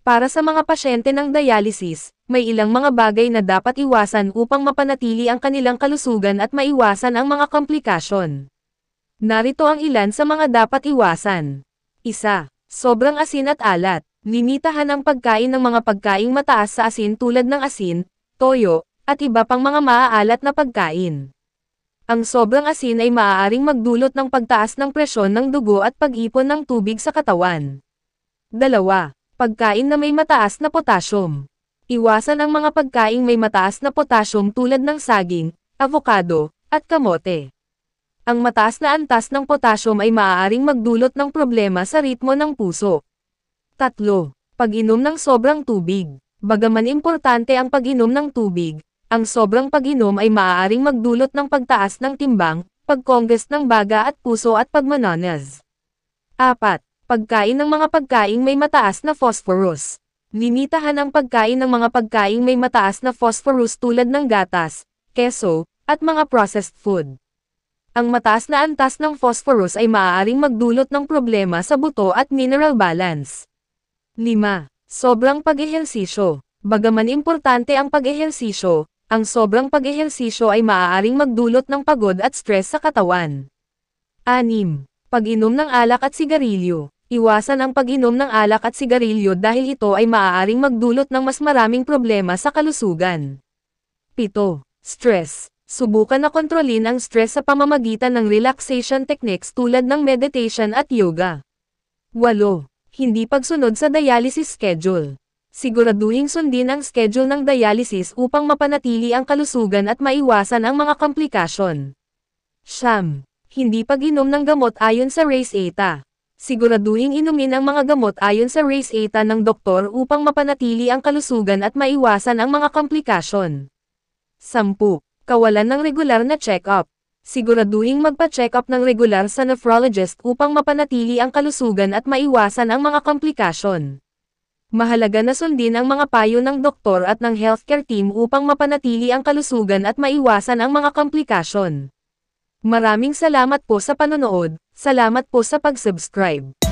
Para sa mga pasyente ng dialysis, may ilang mga bagay na dapat iwasan upang mapanatili ang kanilang kalusugan at maiwasan ang mga komplikasyon. Narito ang ilan sa mga dapat iwasan. 1. Sobrang asin at alat. Limitahan ang pagkain ng mga pagkaing mataas sa asin tulad ng asin, toyo, at iba pang mga maaalat na pagkain. Ang sobrang asin ay maaaring magdulot ng pagtaas ng presyon ng dugo at pag-ipon ng tubig sa katawan. 2. Pagkain na may mataas na potassium. Iwasan ang mga pagkaing may mataas na potassium tulad ng saging, avocado, at kamote. Ang mataas na antas ng potassium ay maaaring magdulot ng problema sa ritmo ng puso. 3. Pag-inom ng sobrang tubig. Bagaman importante ang pag-inom ng tubig, ang sobrang pag-inom ay maaaring magdulot ng pagtaas ng timbang, pagkongest ng baga at puso at pagmanonas. 4. Pagkain ng mga pagkaing may mataas na phosphorus. Limitahan ang pagkain ng mga pagkaing may mataas na phosphorus tulad ng gatas, keso, at mga processed food. Ang mataas na antas ng phosphorus ay maaaring magdulot ng problema sa buto at mineral balance. 5. Sobrang pag-ehersisyo. Bagaman importante ang pag-ehersisyo, ang sobrang pag-ehersisyo ay maaaring magdulot ng pagod at stress sa katawan. 6. Pag-inom ng alak at sigarilyo. Iwasan ang pag-inom ng alak at sigarilyo dahil ito ay maaaring magdulot ng mas maraming problema sa kalusugan. 7. Stress. Subukan na kontrolin ang stress sa pamamagitan ng relaxation techniques tulad ng meditation at yoga. 8. Hindi pagsunod sa dialysis schedule. Siguraduhing sundin ang schedule ng dialysis upang mapanatili ang kalusugan at maiwasan ang mga komplikasyon. 9. Hindi pag-inom ng gamot ayon sa RACE-ATA. Siguraduhing inumin ang mga gamot ayon sa RACE-ATA ng doktor upang mapanatili ang kalusugan at maiwasan ang mga komplikasyon. 10. Kawalan ng regular na check-up. Siguraduhing magpa-check-up ng regular sa nephrologist upang mapanatili ang kalusugan at maiwasan ang mga komplikasyon. Mahalaga na sundin ang mga payo ng doktor at ng healthcare team upang mapanatili ang kalusugan at maiwasan ang mga komplikasyon. Maraming salamat po sa panonood, salamat po sa pag-subscribe.